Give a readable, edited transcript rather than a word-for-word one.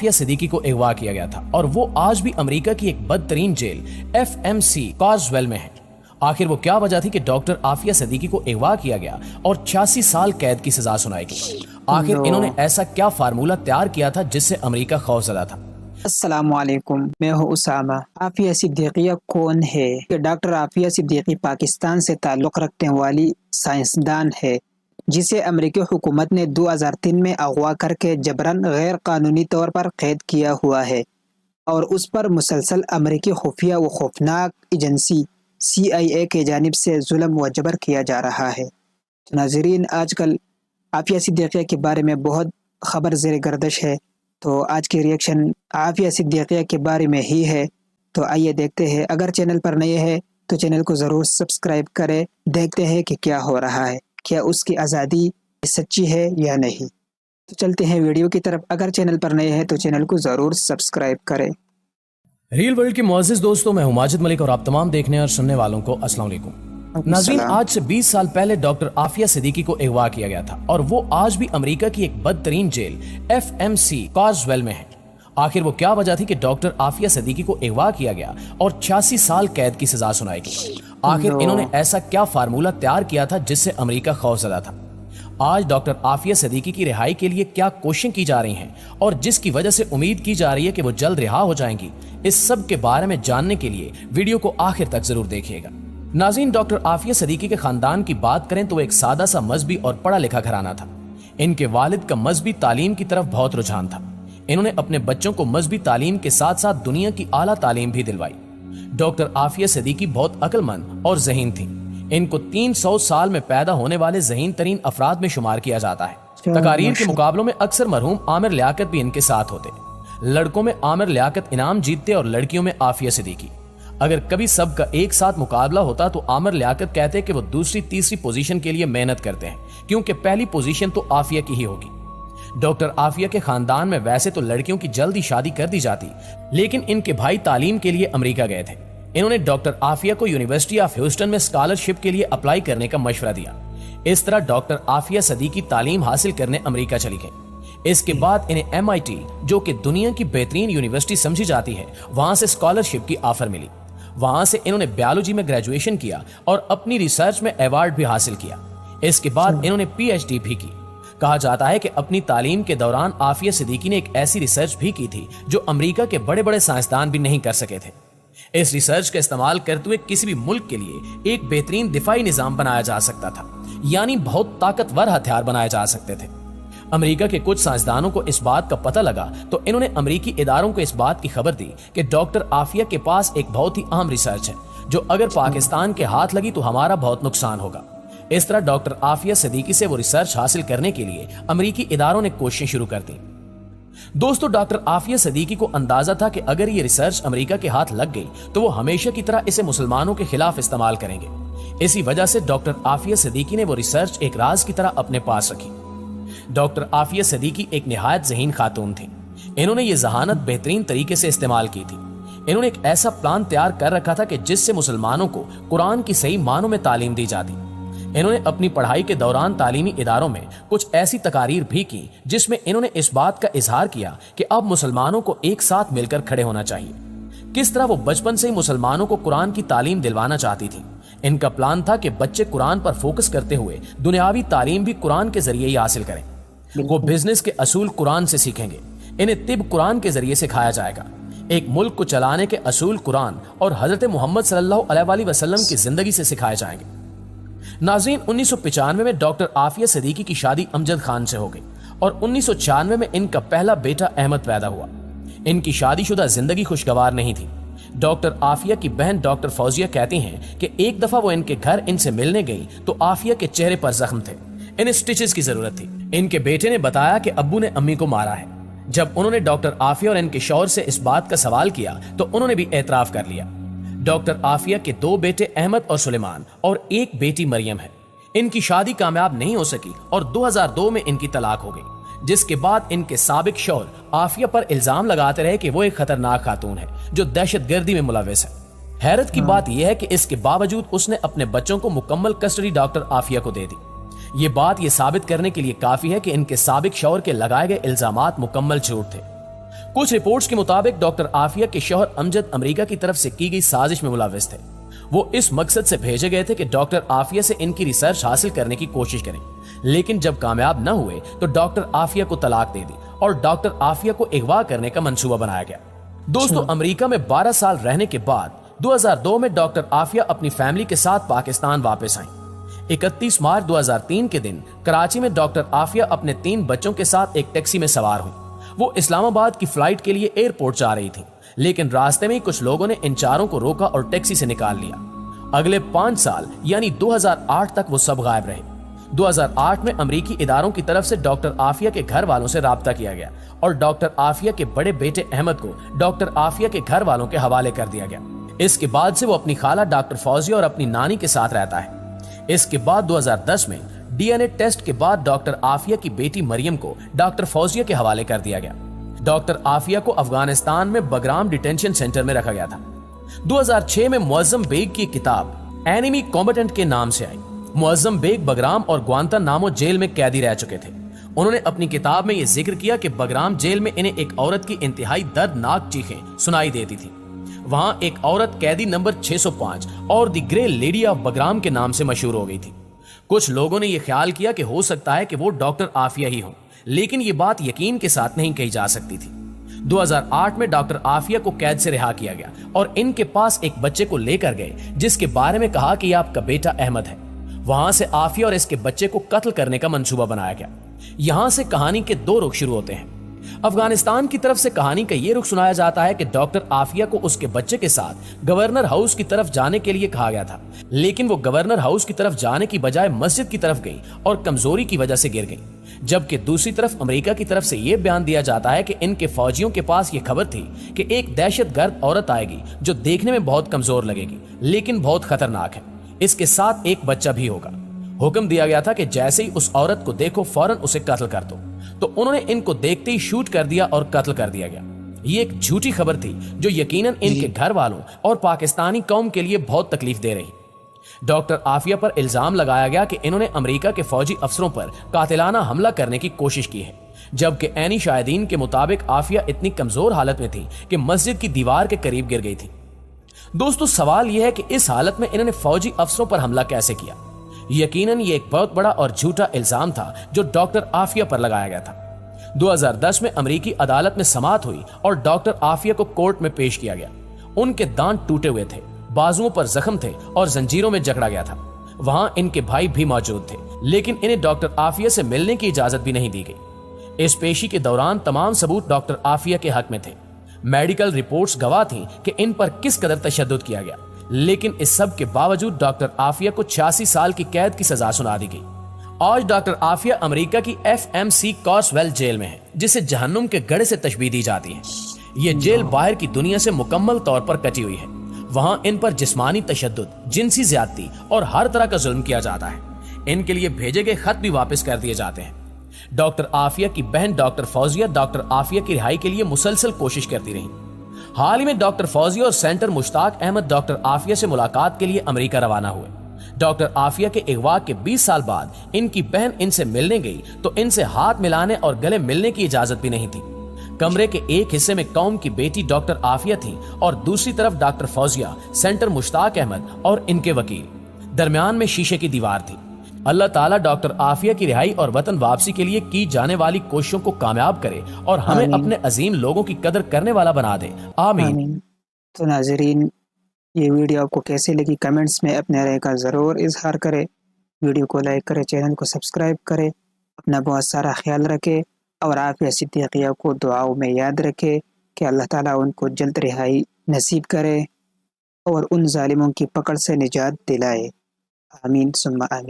आफिया सिद्दीकी को अगवा किया गया था और वो आज भी अमेरिका की एक बदतरीन जेल FMC कॉजवेल में है। आखिर वो क्या वजह थी कि डॉक्टर आफिया सिद्दीकी को अगवा किया गया और 86 साल कैद की सजा सुनाई गई? आखिर इन्होंने ऐसा क्या फार्मूला तैयार किया था जिससे अमेरिका खौफजदा था? अस्सलाम वालेकुम, मैं हूँ उसामा। आफिया सिद्दीकी कौन है? डॉक्टर आफिया सिद्दीकी पाकिस्तान से ताल्लुक़ रखने वाली साइंसदान है जिसे अमेरिकी हुकूमत ने 2003 में अगवा करके जबरन गैर कानूनी तौर पर कैद किया हुआ है और उस पर मुसलसल अमेरिकी खुफिया व खौफनाक एजेंसी CIA के जानिब से जुल्म व जबर किया जा रहा है। नाज़रीन, आजकल आफिया सिद्दीकी के बारे में बहुत खबर ज़ेर गर्दिश है, तो आज की रिएक्शन आफिया सिद्दीकी के बारे में ही है। तो आइए देखते हैं। अगर चैनल पर नए हैं तो चैनल को ज़रूर सब्सक्राइब करें। देखते हैं कि क्या हो रहा है, क्या उसकी आज़ादी सच्ची है या नहीं। तो चलते हैं वीडियो की तरफ। अगर चैनल पर नए हैं तो चैनल को ज़रूर सब्सक्राइब करें। रियल वर्ल्ड के मुअज़्ज़िज़ दोस्तों, मैं हूं माजिद मलिक और आप तमाम देखने और सुनने वालों को अस्सलाम वालेकुम। नाज़रीन, आज से 20 साल पहले डॉक्टर आफिया सिद्दीकी को अगवा किया गया था और वो आज भी अमेरिका की एक बदतरीन जेल FMC कॉजवेल में है। आखिर वो क्या वजह थी कि डॉक्टर आफिया सिद्दीकी को अगवा किया गया और 86 साल कैद की सजा सुनाई गई? आखिर इन्होंने ऐसा क्या फार्मूला तैयार किया था जिससे अमेरिका खौफजदा था? आज डॉक्टर आफिया सिद्दीकी की रिहाई के लिए क्या कोशिशें की जा रही हैं और जिसकी वजह से उम्मीद की जा रही है कि वो जल्द रिहा हो जाएंगी, इस सब के बारे में जानने के लिए वीडियो को आखिर तक जरूर देखिएगा। नाज़रीन, डॉक्टर आफिया सिद्दीकी के खानदान की बात करें तो वो एक सादा सा मजहबी और पढ़ा लिखा घराना था। इनके वालिद का मजहबी तालीम की तरफ बहुत रुझान था। इन्होंने अपने बच्चों को मजहबी तालीम के साथ साथ दुनिया की आला तालीम भी दिलवाई। डॉक्टर आफिया सिद्दीकी बहुत अक्लमंद और ज़हीन थी। इनको 300 साल में पैदा होने वाले ज़हीन तरीन अफराद में शुमार किया जाता है। तकारीर के मुकाबलों में अक्सर मरहूम आमिर लियाकत भी इनके साथ होते। लड़कों में आमिर लियाकत इनाम जीतते और लड़कियों में आफिया सिद्दीकी। अगर कभी सबका एक साथ मुकाबला होता तो आमिर लियाकत कहते कि वो दूसरी तीसरी पोजीशन के लिए मेहनत करते हैं, क्योंकि पहली पोजीशन तो आफिया की ही होगी। डॉक्टर आफिया के खानदान में वैसे तो लड़कियों की जल्दी शादी कर दी जाती, लेकिन इनके भाई तालीम के लिए अमेरिका गए थे। इन्होंने डॉक्टर आफिया को यूनिवर्सिटी ऑफ ह्यूस्टन में स्कॉलरशिप के लिए अप्लाई करने का मशवरा दिया। इस तरह डॉक्टर आफिया सिद्दीकी तालीम हासिल करने अमेरिका चली गई। इसके बाद इन्हें MIT, जो कि दुनिया की बेहतरीन यूनिवर्सिटी समझी जाती है, वहां से स्कॉलरशिप की ऑफर मिली। वहां से इन्होंने बायोलॉजी में ग्रेजुएशन किया और अपनी रिसर्च में अवार्ड भी हासिल किया। इसके बाद इन्होंने PhD भी की। कहा जाता है कि अपनी तालीम के दौरान आफिया सिद्दीकी ने एक ऐसी रिसर्च भी की थी जो अमेरिका के बड़े बड़े साइंसदान भी नहीं कर सके थे। इस रिसर्च का इस्तेमाल करते हुए किसी भी मुल्क के लिए एक बेहतरीन दिफाई निजाम बनाया जा सकता था, यानी बहुत ताकतवर हथियार बनाए जा सकते थे। अमेरिका के कुछ साइंसदानों को इस बात का पता लगा तो इन्होंने अमेरिकी इदारों को इस बात की खबर दी कि डॉक्टर आफिया के पास एक बहुत ही अहम रिसर्च है जो अगर पाकिस्तान के हाथ लगी तो हमारा बहुत नुकसान होगा। इस तरह डॉक्टर आफिया सिद्दीकी से वो रिसर्च हासिल करने के लिए अमेरिकी इदारों ने कोशिशें शुरू कर दी। दोस्तों, डॉक्टर आफिया सिद्दीकी को अंदाजा था कि अगर ये रिसर्च अमेरिका के हाथ लग गई तो वो हमेशा की तरह इसे मुसलमानों के खिलाफ इस्तेमाल करेंगे। इसी वजह से डॉक्टर आफिया सिद्दीकी ने वो रिसर्च एक राज की तरह अपने पास रखी। डॉक्टर आफिया सिद्दीकी एक निहायत ज़हीन खातून थी। इन्होंने ये जहानत बेहतरीन तरीके से इस्तेमाल की थी। इन्होंने एक ऐसा प्लान तैयार कर रखा था कि जिससे मुसलमानों को कुरान की सही मानों में तालीम दी जाती। इन्होंने अपनी पढ़ाई के दौरान तालीमी इदारों में कुछ ऐसी तकारीर भी की जिसमें इन्होंने इस बात का इजहार किया कि अब मुसलमानों को एक साथ मिलकर खड़े होना चाहिए। किस तरह वो बचपन से ही मुसलमानों को कुरान की तालीम दिलवाना चाहती थी। इनका प्लान था कि बच्चे कुरान पर फोकस करते हुए दुनियावी तालीम भी कुरान के जरिए ही हासिल करें। वो बिजनेस के असूल कुरान से सीखेंगे। इन्हें तिब कुरान के जरिए सिखाया जाएगा। एक मुल्क को चलाने के असूल कुरान और हजरत मोहम्मद सल्लल्लाहु अलैहि वसल्लम की जिंदगी से सिखाए जाएंगे। नाज़रीन, 1995 में डॉक्टर आफिया सिद्दीकी की शादी अमजद खान से हो गई और 1996 में इनका पहला बेटा अहमद पैदा हुआ। इनकी शादीशुदा जिंदगी खुशगवार नहीं थी। डॉक्टर आफिया की बहन डॉक्टर फौजिया कहती हैं कि एक दफा वो इनके घर इनसे मिलने गई तो आफिया के चेहरे पर जख्म थे, इन्हें स्टिचेस की जरूरत थी। इनके बेटे ने बताया कि अब्बू ने अम्मी को मारा है। जब उन्होंने डॉक्टर आफिया और इनके शौहर से इस बात का सवाल किया तो उन्होंने भी एतराफ कर लिया। डॉक्टर आफिया के 2 बेटे अहमद और सुलेमान और एक बेटी मरियम है। इनकी शादी कामयाब नहीं हो सकी और 2002 में इनकी तलाक हो गई, जिसके बाद इनके साबिक शौहर आफिया पर इल्जाम लगाते रहे कि वो एक खतरनाक खातून है जो दहशतगर्दी में मुलविस है। हैरत की बात यह है कि इसके बावजूद उसने अपने बच्चों को मुकम्मल कस्टडी डॉक्टर आफिया को दे दी। ये बात ये साबित करने के लिए काफी है कि इनके साबिक शौहर के लगाए गए इल्जामात मुकम्मल झूठ थे। कुछ रिपोर्ट्स के मुताबिक डॉक्टर आफिया के शौहर अमजद अमेरिका की तरफ से की गई साजिश में मुलविस थे। वो इस मकसद से भेजे गए थे कि डॉक्टर आफिया से इनकी रिसर्च हासिल करने की कोशिश करें, लेकिन जब कामयाब न हुए तो डॉक्टर आफिया को तलाक दे दी और डॉक्टर आफिया को अगवा करने का मंसूबा बनाया गया। दोस्तों, अमेरिका में 12 साल रहने के बाद 2002 में डॉक्टर आफिया अपनी फैमिली के साथ पाकिस्तान वापस आई। 31 मार्च 2003 के दिन कराची में डॉक्टर आफिया अपने 3 बच्चों के साथ एक टैक्सी में सवार हुई। वो इस्लामाबाद की फ्लाइट के लिए एयरपोर्ट जा रही थी, लेकिन रास्ते में ही कुछ लोगों ने इन चारों को रोका और टैक्सी से निकाल लिया। अगले 5 साल यानी 2008 तक वो सब गायब रहे। 2008 में अमेरिकी इदारों की तरफ से डॉक्टर आफिया के घर वालों से राब्ता किया गया और डॉक्टर आफिया के बड़े बेटे अहमद को डॉक्टर आफिया के घर वालों के हवाले कर दिया गया। इसके बाद से वो अपनी खाला डॉक्टर फौजिया और अपनी नानी के साथ रहता है। इसके बाद 2010 में डीएनए टेस्ट के बाद डॉक्टर आफिया की बेटी मरियम को डॉक्टर फौजिया के हवाले कर दिया गया। डॉक्टर आफिया को अफगानिस्तान में बगराम डिटेंशन सेंटर में रखा गया था। 2006 में मुअज्जम बेग की किताब एनिमी कॉम्बेटेंट के नाम से आई। मुअज्जम बेग बगराम और ग्वांतानामो जेल में कैदी रह चुके थे। उन्होंने अपनी किताब में यह जिक्र किया कि बगराम जेल में इन्हें एक औरत की इंतहाई दर्दनाक चीखें सुनाई देती थी। वहां एक औरत कैदी नंबर 605 और the grey lady of Bagram के नाम से मशहूर हो गई थी। कुछ लोगों ने यह ख्याल किया कि हो सकता है कि वो डॉक्टर आफिया ही हो, लेकिन ये बात यकीन के साथ नहीं कही जा सकती थी। 2008 में डॉक्टर आफिया को कैद से रिहा किया गया और इनके पास एक बच्चे को लेकर गए, जिसके बारे में कहा कि यह आपका बेटा अहमद है। वहां से आफिया और इसके बच्चे को कत्ल करने का मंसूबा बनाया गया। यहां से कहानी के 2 रुख शुरू होते हैं। अफगानिस्तान की तरफ से कहानी का यह रुख सुनाया जाता है कि डॉक्टर आफिया को उसके बच्चे के साथ गवर्नर हाउस की तरफ जाने के लिए कहा गया था, लेकिन वो गवर्नर हाउस की तरफ जाने की बजाय मस्जिद की तरफ गई और कमजोरी की वजह से गिर गई। जबकि दूसरी तरफ अमेरिका की तरफ से यह बयान दिया जाता है कि इनके फौजियों के पास यह खबर थी कि एक दहशतगर्द औरत आएगी जो देखने में बहुत कमजोर लगेगी लेकिन बहुत खतरनाक है। इसके साथ एक बच्चा भी होगा। हुक्म दिया गया था कि जैसे ही उस औरत को देखो फौरन उसे कत्ल कर दो। तो उन्होंने इनको देखते ही शूट कर दिया और कत्ल कर दिया गया। ये एक झूठी खबर थी जो यकीनन इनके घर वालों और पाकिस्तानी कौम के लिए बहुत तकलीफ दे रही। डॉक्टर आफिया पर इल्जाम लगाया गया कि इन्होंने अमेरिका के फौजी अफसरों पर कातिलाना हमला करने की कोशिश की है, जबकि ऐनी शाहिदीन के मुताबिक आफिया इतनी कमजोर हालत में थी कि मस्जिद की दीवार के करीब गिर गई थी। दोस्तों, सवाल यह है कि इस हालत में इन्होंने फौजी अफसरों पर हमला कैसे किया। यकीनन ये एक बहुत बड़ा और झूठा इल्जाम था जो डॉक्टर आफिया पर लगाया गया था। 2010 में अमेरिकी अदालत में समाअत हुई और डॉक्टर आफिया को कोर्ट में पेश किया गया। उनके दांत टूटे हुए थे, बाजुओं पर जख्म थे और जंजीरों में जकड़ा गया था। वहां इनके भाई भी मौजूद थे, लेकिन इन्हें डॉक्टर आफिया से मिलने की इजाजत भी नहीं दी गई। इस पेशी के दौरान तमाम सबूत डॉक्टर आफिया के हक में थे। मेडिकल रिपोर्ट्स गवाह थीं कि इन पर किस कदर तशद्दुद किया गया, लेकिन इस सब के बावजूद डॉक्टर आफिया को 86 साल की कैद की सजा सुना दी गई। आज डॉक्टर आफिया अमेरिका की FMC कॉर्सवेल जेल में है, जिसे जहन्नुम के गढ़े से तशबीह दी जाती है। ये जेल बाहर की दुनिया से मुकम्मल तौर पर कटी हुई है। वहां इन पर जिस्मानी तशद्दुद, जिनसी ज्यादती और हर तरह का जुल्म किया जाता है। इनके लिए भेजे गए खत भी वापस कर दिए जाते हैं। डॉक्टर आफिया की बहन डॉक्टर फौजिया डॉक्टर आफिया की रिहाई के लिए मुसलसल कोशिश करती रही। हाल ही में डॉक्टर फौजिया और सेंटर मुश्ताक अहमद डॉक्टर आफिया से मुलाकात के लिए अमेरिका रवाना हुए। डॉक्टर आफिया के अगवा के 20 साल बाद इनकी बहन इनसे मिलने गई तो इनसे हाथ मिलाने और गले मिलने की इजाजत भी नहीं थी। कमरे के एक हिस्से में कौम की बेटी डॉक्टर आफिया थी और दूसरी तरफ डॉक्टर फौजिया, सेंटर मुश्ताक अहमद और इनके वकील। दरमियान में शीशे की दीवार थी। अल्लाह ताला डॉक्टर आफिया की रिहाई और वतन वापसी के लिए की जाने वाली कोशिशों को कामयाब करे और हमें अपने अजीम लोगों की कदर करने वाला बना दे। आमीन। तो नाजरीन, ये वीडियो आपको कैसे लगी कमेंट्स में अपने राय का ज़रूर इजहार करें। वीडियो को लाइक करें, चैनल को सब्सक्राइब करें, अपना बहुत सारा ख्याल रखें और आफिया सिद्दीकिया को दुआओं में याद रखें कि अल्लाह ताला उनको जल्द रिहाई नसीब करे और उन जालिमों की पकड़ से निजात दिलाए। आमीन सुम्मा आमीन।